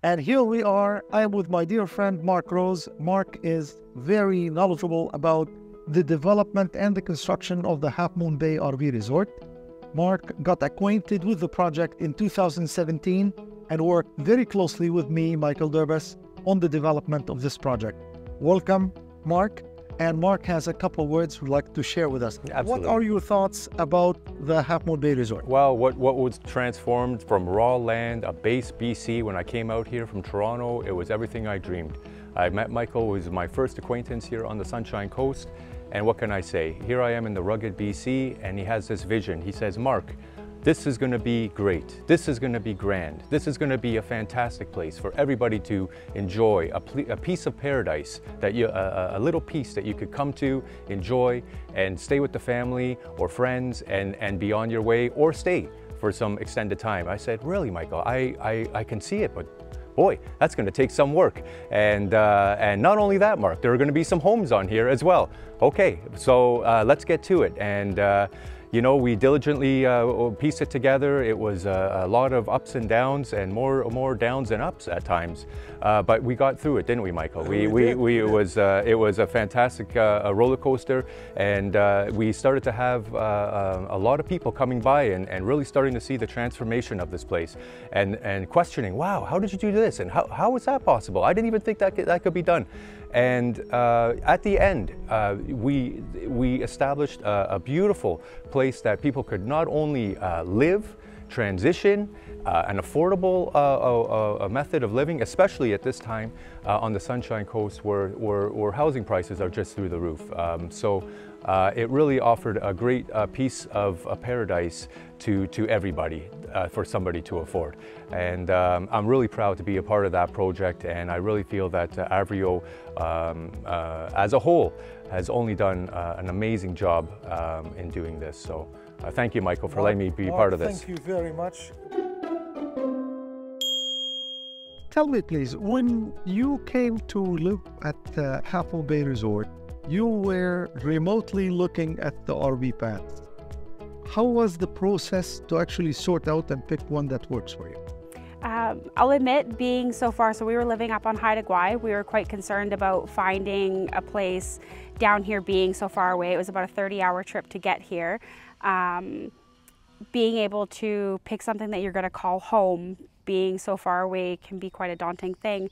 And here we are. I am with my dear friend Mark Rose. Mark is very knowledgeable about the development and the construction of the Halfmoon Bay RV Resort. Mark got acquainted with the project in 2017 and worked very closely with me, Michael Derbas, on the development of this project. Welcome, Mark. And Mark has a couple of words we'd like to share with us. Absolutely. What are your thoughts about the Halfmoon Bay Resort? Well, what was transformed from raw land, a base BC, when I came out here from Toronto, it was everything I dreamed. I met Michael, who was my first acquaintance here on the Sunshine Coast. And what can I say? Here I am in the rugged BC, and he has this vision. He says, Mark, this is going to be great. This is going to be grand. This is going to be a fantastic place for everybody to enjoy, a piece of paradise, that a little piece that you could come to, enjoy, and stay with the family or friends and be on your way, or stay for some extended time. I said, really, Michael, I can see it, but boy, that's going to take some work. And not only that, Mark, there are going to be some homes on here as well. Okay, so let's get to it. And you know, we diligently pieced it together. It was a lot of ups and downs, and more downs than ups at times. But we got through it, didn't we, Michael? It was a fantastic roller coaster, and we started to have a lot of people coming by and really starting to see the transformation of this place, and questioning, wow, how did you do this? And how is that possible? I didn't even think that could be done. And at the end, we established a beautiful place that people could not only live, transition, an affordable method of living, especially at this time on the Sunshine Coast, where housing prices are just through the roof. So it really offered a great piece of paradise to everybody, for somebody to afford. And I'm really proud to be a part of that project, and I really feel that Avrio as a whole has only done an amazing job in doing this. So thank you, Michael, for letting me be part of this. Thank you very much. Tell me, please, when you came to live at Halfmoon Bay Resort, you were remotely looking at the RV paths. How was the process to actually sort out and pick one that works for you? I'll admit, being so far, so we were living up on Haida Gwaii, we were quite concerned about finding a place down here being so far away. It was about a 30-hour trip to get here. Being able to pick something that you're going to call home, being so far away, can be quite a daunting thing.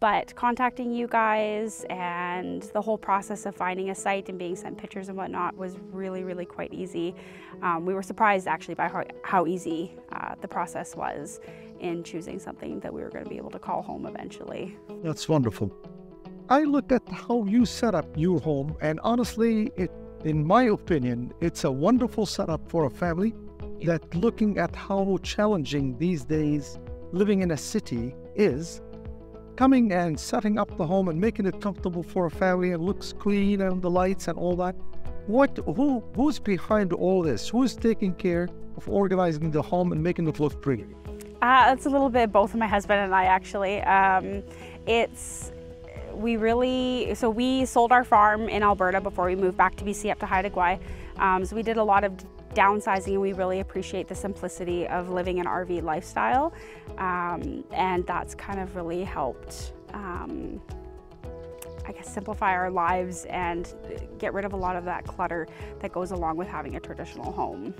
But contacting you guys and the whole process of finding a site and being sent pictures and whatnot was really quite easy. We were surprised actually by how easy the process was in choosing something that we were going to be able to call home eventually. That's wonderful. I look at how you set up your home, and honestly, in my opinion, it's a wonderful setup for a family. That looking at how challenging these days living in a city is, coming and setting up the home and making it comfortable for a family and looks clean and the lights and all that. Who's behind all this? Who's taking care of organizing the home and making it look pretty? It's a little bit both of my husband and I, actually. We sold our farm in Alberta before we moved back to BC up to Haida Gwaii. So we did a lot of downsizing, and we really appreciate the simplicity of living an RV lifestyle. And that's kind of really helped, I guess, simplify our lives and get rid of a lot of that clutter that goes along with having a traditional home.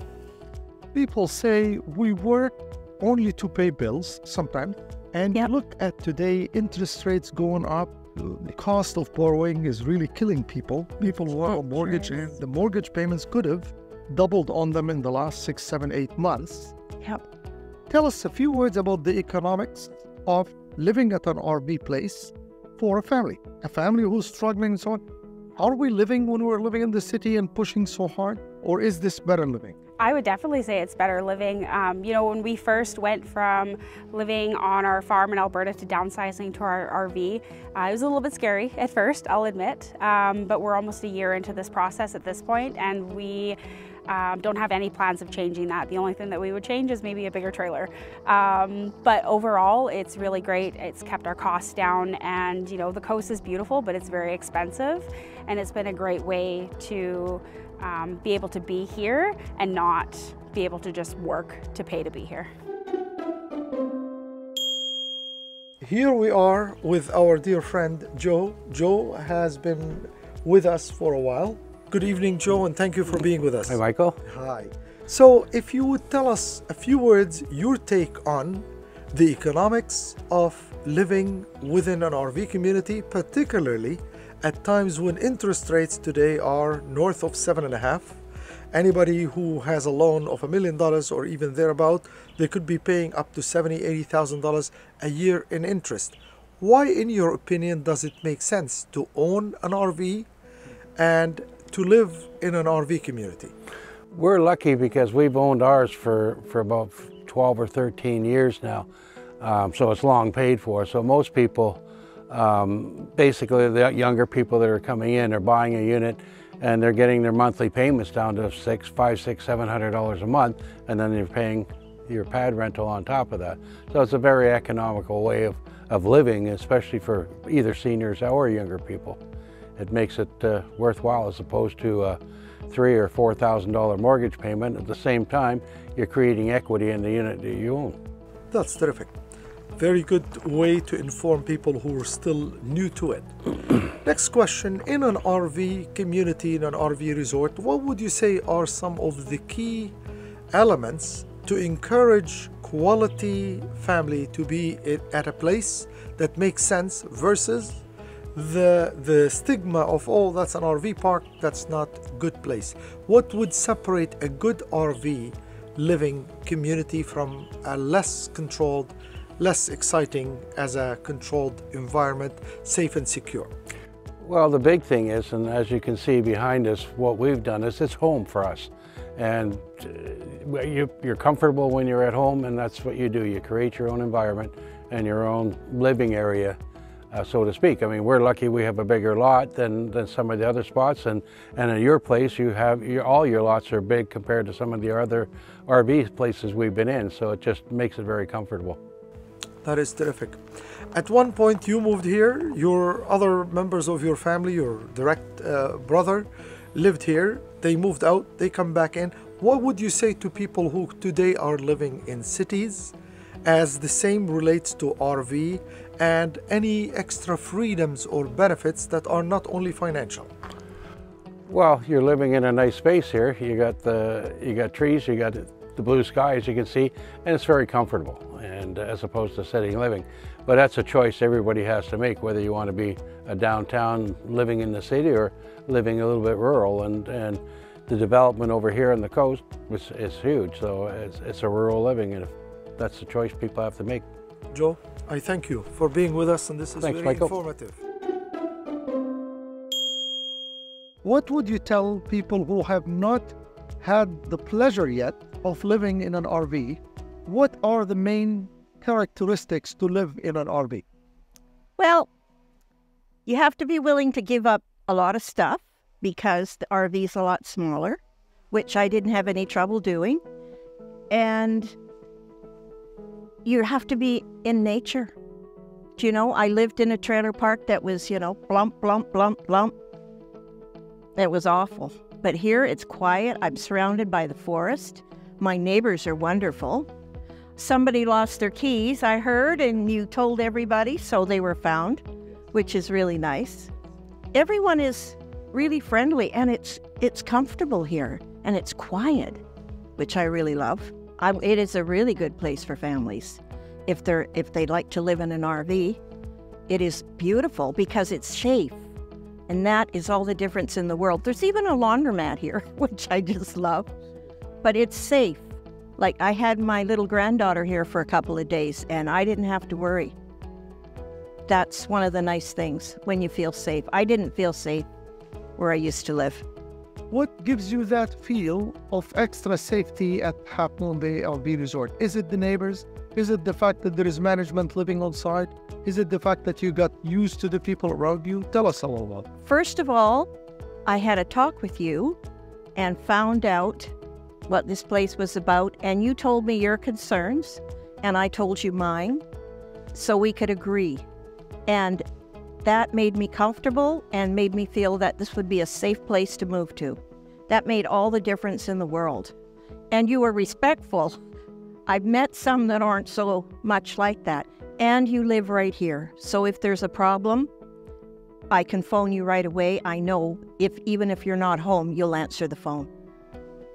People say we work only to pay bills sometimes. And look at today, interest rates going up. The cost of borrowing is really killing people. People who have a mortgage, and the mortgage payments could have doubled on them in the last 6, 7, 8 months. Yep. Tell us a few words about the economics of living at an RV place for a family who's struggling and so on. Are we living when we're living in the city and pushing so hard, or is this better living? I would definitely say it's better living. You know, when we first went from living on our farm in Alberta to downsizing to our RV, it was a little bit scary at first, I'll admit, but we're almost a year into this process at this point, and we don't have any plans of changing that. The only thing that we would change is maybe a bigger trailer. But overall, it's really great. It's kept our costs down, and you know, the coast is beautiful, but it's very expensive, and it's been a great way to be able to be here and not be able to just work to pay to be here. Here we are with our dear friend Joe. Joe has been with us for a while. Good evening, Joe, and thank you for being with us. Hi, Michael. Hi. So if you would tell us a few words, your take on the economics of living within an RV community, particularly at times when interest rates today are north of 7.5. Anybody who has a loan of $1 million or even thereabout, they could be paying up to $70,000, $80,000 a year in interest. Why, in your opinion, does it make sense to own an RV and to live in an RV community? We're lucky because we've owned ours for about 12 or 13 years now. So it's long paid for. So most people, basically the younger people that are coming in are buying a unit and they're getting their monthly payments down to $500, $600, $700 a month, and then you're paying your pad rental on top of that. So it's a very economical way of living, especially for either seniors or younger people. It makes it worthwhile as opposed to a $3,000 or $4,000 mortgage payment. At the same time, you're creating equity in the unit that you own. That's terrific. Very good way to inform people who are still new to it. Next question, in an RV community, in an RV resort, what would you say are some of the key elements to encourage quality family to be at a place that makes sense versus the stigma of, oh, that's an RV park, that's not a good place? What would separate a good RV living community from a less controlled, less exciting as a controlled environment, safe and secure? Well, the big thing is, and as you can see behind us, what we've done is it's home for us. And you're comfortable when you're at home, and that's what you do. You create your own environment and your own living area, so to speak. I mean, we're lucky we have a bigger lot than some of the other spots, and at your place, you have all your lots are big compared to some of the other RV places we've been in, so it just makes it very comfortable. That is terrific. At one point you moved here, your other members of your family, your direct brother lived here, they moved out, they come back in. What would you say to people who today are living in cities, as the same relates to RV, and any extra freedoms or benefits that are not only financial? Well, you're living in a nice space here. You got trees, you got the blue sky, as you can see, and it's very comfortable, and as opposed to sitting living. But that's a choice everybody has to make, whether you want to be a downtown living in the city or living a little bit rural, and the development over here on the coast is huge, so it's a rural living, and if that's the choice people have to make. Joe, I thank you for being with us, and this is very Michael. informative. What would you tell people who have not had the pleasure yet of living in an RV? What are the main characteristics to live in an RV? Well, you have to be willing to give up a lot of stuff because the RV is a lot smaller, which I didn't have any trouble doing. And you have to be in nature. Do you know, I lived in a trailer park that was, blump, blump, blump, blump. It was awful. But here it's quiet. I'm surrounded by the forest. My neighbors are wonderful. Somebody lost their keys, I heard, and you told everybody, so they were found, which is really nice. Everyone is really friendly, and it's comfortable here, and it's quiet, which I really love. It is a really good place for families. If they'd like to live in an RV, it is beautiful because it's safe, and that is all the difference in the world. There's even a laundromat here, which I just love, but it's safe. Like, I had my little granddaughter here for a couple of days, and I didn't have to worry. That's one of the nice things, when you feel safe. I didn't feel safe where I used to live. What gives you that feel of extra safety at Halfmoon Bay RV Resort? Is it the neighbors? Is it the fact that there is management living on site? Is it the fact that you got used to the people around you? Tell us a little about it. First of all, I had a talk with you and found out what this place was about, and you told me your concerns, and I told you mine, so we could agree. And that made me comfortable and made me feel that this would be a safe place to move to. That made all the difference in the world. And you were respectful. I've met some that aren't so much like that. and you live right here. So if there's a problem, I can phone you right away. I know even if you're not home, you'll answer the phone.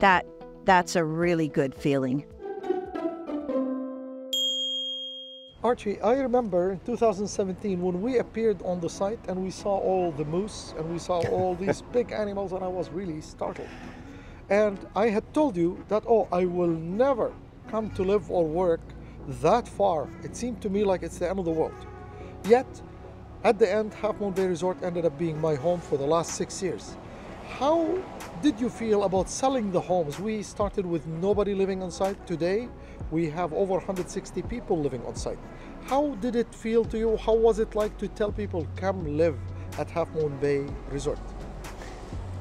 That's a really good feeling. Archie, I remember in 2017 when we appeared on the site and we saw all the moose and we saw all these big animals, and I was really startled. And I had told you that, oh, I will never come to live or work that far. It seemed to me like it's the end of the world. Yet, at the end, Halfmoon Bay Resort ended up being my home for the last 6 years. How did you feel about selling the homes? We started with nobody living on site. Today, we have over 160 people living on site. How did it feel to you? How was it like to tell people, come live at Halfmoon Bay Resort?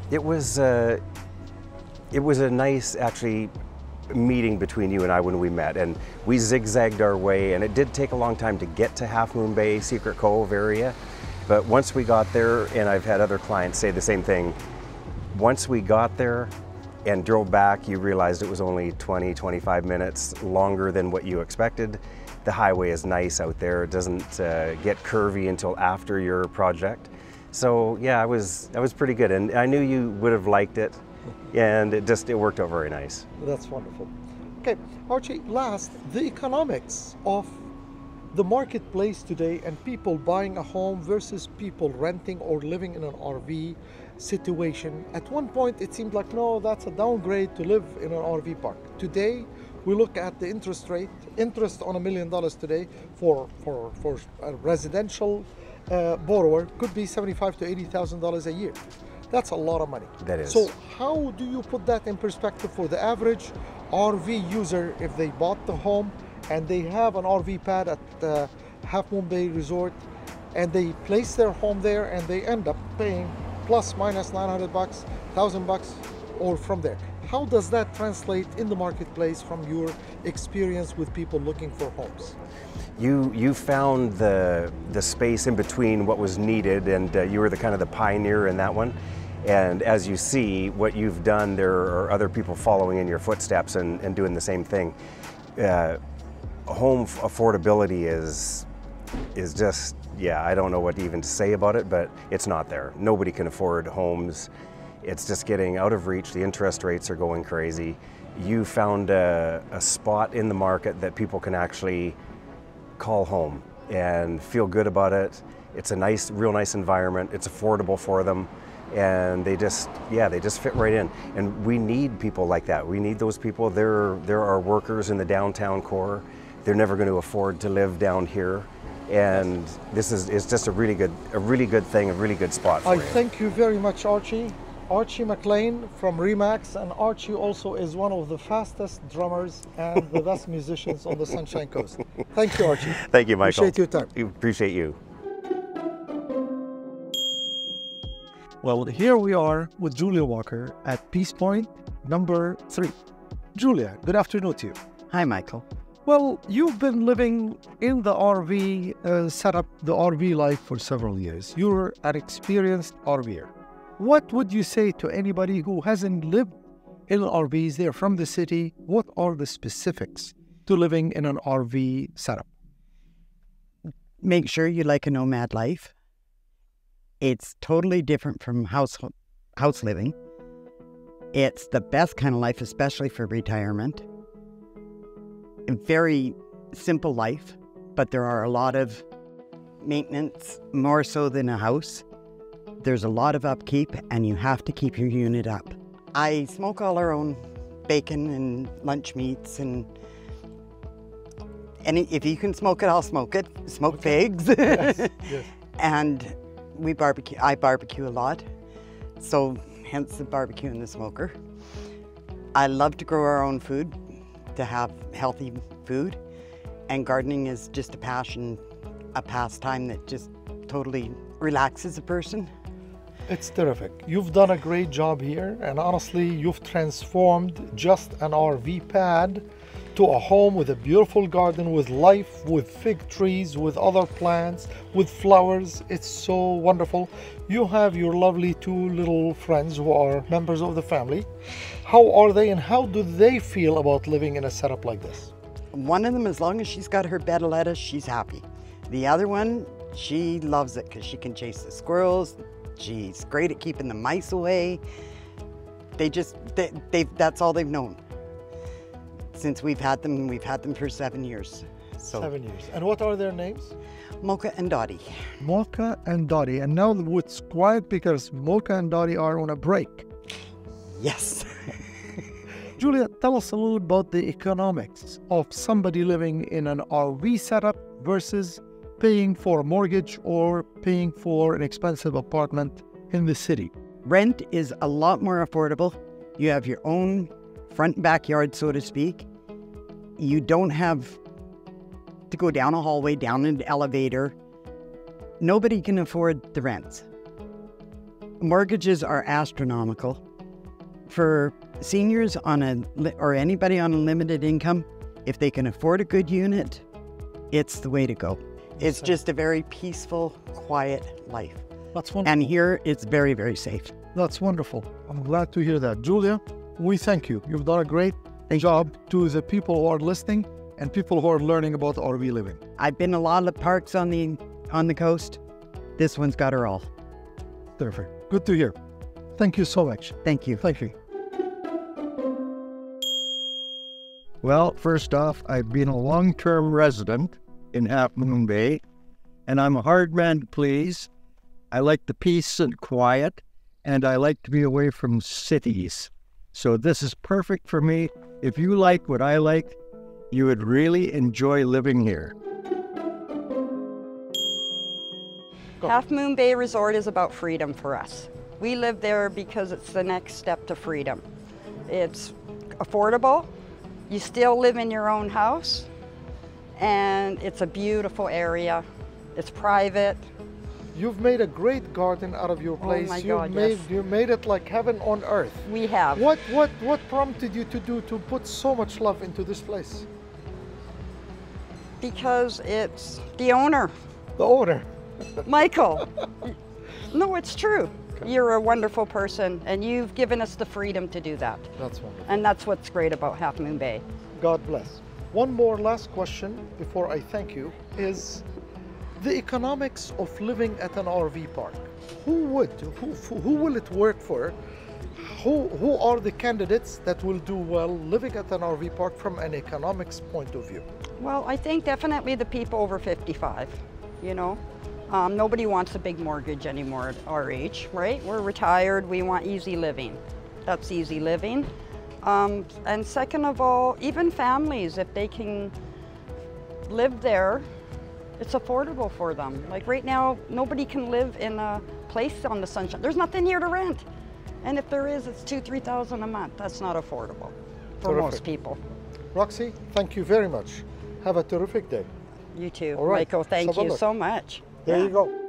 It was a nice, actually, meeting between you and I when we met, and we zigzagged our way, and it did take a long time to get to Halfmoon Bay, Secret Cove area, but once we got there, and I've had other clients say the same thing, once we got there and drove back, you realized it was only 20-25 minutes longer than what you expected. The highway is nice out there. It doesn't get curvy until after your project. So yeah, it was pretty good, and I knew you would have liked it, and it worked out very nice. That's wonderful. Okay, Archie, last, the economics of the marketplace today and people buying a home versus people renting or living in an RV situation. At one point it seemed like, no, that's a downgrade to live in an RV park. Today we look at the interest rate, interest on $1 million today for a residential borrower could be $75,000 to $80,000 a year. That's a lot of money. That is. So how do you put that in perspective for the average RV user if they bought the home and they have an RV pad at Halfmoon Bay Resort and they place their home there and they end up paying plus minus $900, $1,000 or from there? How does that translate in the marketplace from your experience with people looking for homes? You found the space in between what was needed, and you were the kind of the pioneer in that one. And as you see what you've done, there are other people following in your footsteps and doing the same thing. Home affordability is just, yeah, I don't know what even to say about it, but it's not there. Nobody can afford homes. It's just getting out of reach. The interest rates are going crazy. You found a spot in the market that people can actually call home and feel good about it. It's a nice, real nice environment. It's affordable for them. And they just fit right in. And we need people like that. We need those people. There are workers in the downtown core. They're never going to afford to live down here. And it's just a really good thing, a really good spot for you. I thank you very much, Archie. Archie McLean from Remax, and Archie also is one of the fastest drummers and the best musicians on the Sunshine Coast. Thank you, Archie. Thank you, Michael. Appreciate your time. Appreciate you. Well, here we are with Julia Walker at Peace Point number 3. Julia, good afternoon to you. Hi, Michael. Well, you've been living in the RV setup, the RV life for several years. You're an experienced RVer. What would you say to anybody who hasn't lived in RVs? They're from the city. What are the specifics to living in an RV setup? Make sure you like a nomad life. It's totally different from house living. It's the best kind of life, especially for retirement. A very simple life, but there are a lot of maintenance, more so than a house. There's a lot of upkeep, and you have to keep your unit up. I smoke all our own bacon and lunch meats, and if you can smoke it, I'll smoke it. Smoke pigs. Yes, yes. And we barbecue. I barbecue a lot, so hence the barbecue and the smoker. I love to grow our own food, to have healthy food, and gardening is just a passion, a pastime that just totally relaxes a person. It's terrific. You've done a great job here, and honestly, you've transformed just an RV pad to a home with a beautiful garden, with life, with fig trees, with other plants, with flowers. It's so wonderful. You have your lovely 2 little friends who are members of the family. How are they, and how do they feel about living in a setup like this? One of them, as long as she's got her bed of lettuce, she's happy. The other one, she loves it because she can chase the squirrels. She's great at keeping the mice away. That's all they've known. Since we've had them for 7 years. So 7 years. And what are their names? Mocha and Dottie. Mocha and Dottie. And now it's quiet because Mocha and Dottie are on a break. Yes. Julia, tell us a little about the economics of somebody living in an RV setup versus paying for a mortgage or paying for an expensive apartment in the city. Rent is a lot more affordable. You have your own front backyard, so to speak. You don't have to go down a hallway, down an elevator. Nobody can afford the rents. Mortgages are astronomical. For seniors or anybody on a limited income, if they can afford a good unit, it's the way to go. It's just a very peaceful, quiet life. That's wonderful. And here, it's very, very safe. That's wonderful. I'm glad to hear that. Julia, we thank you. You've done a great job to the people who are listening and people who are learning about RV living. I've been a lot of parks on the coast. This one's got her all. Perfect. Good to hear. Thank you so much. Thank you. Thank you. Well, first off, I've been a long-term resident in Halfmoon Bay, and I'm a hard man to please. I like the peace and quiet, and I like to be away from cities. So this is perfect for me. If you like what I like, you would really enjoy living here. Halfmoon Bay Resort is about freedom for us. We live there because it's the next step to freedom. It's affordable. You still live in your own house, and it's a beautiful area. It's private. You've made a great garden out of your place. Oh my God, yes. You made it like heaven on earth. We have. What prompted you to put so much love into this place? Because it's the owner. The owner. Michael. No, it's true. Okay. You're a wonderful person, and you've given us the freedom to do that. That's wonderful. And that's what's great about Halfmoon Bay. God bless. One more last question before I thank you is the economics of living at an RV park. Who will it work for? Who are the candidates that will do well living at an RV park from an economics point of view? Well, I think definitely the people over 55, you know. Nobody wants a big mortgage anymore at our age, right? We're retired, we want easy living. That's easy living. And second of all, even families, if they can live there, it's affordable for them. Like right now, nobody can live in a place on the Sunshine. There's nothing here to rent. And if there is, it's $2,000 to $3,000 a month. That's not affordable for most people. Roxy, thank you very much. Have a terrific day. You too. All right. Michael, thank you so much. There you go.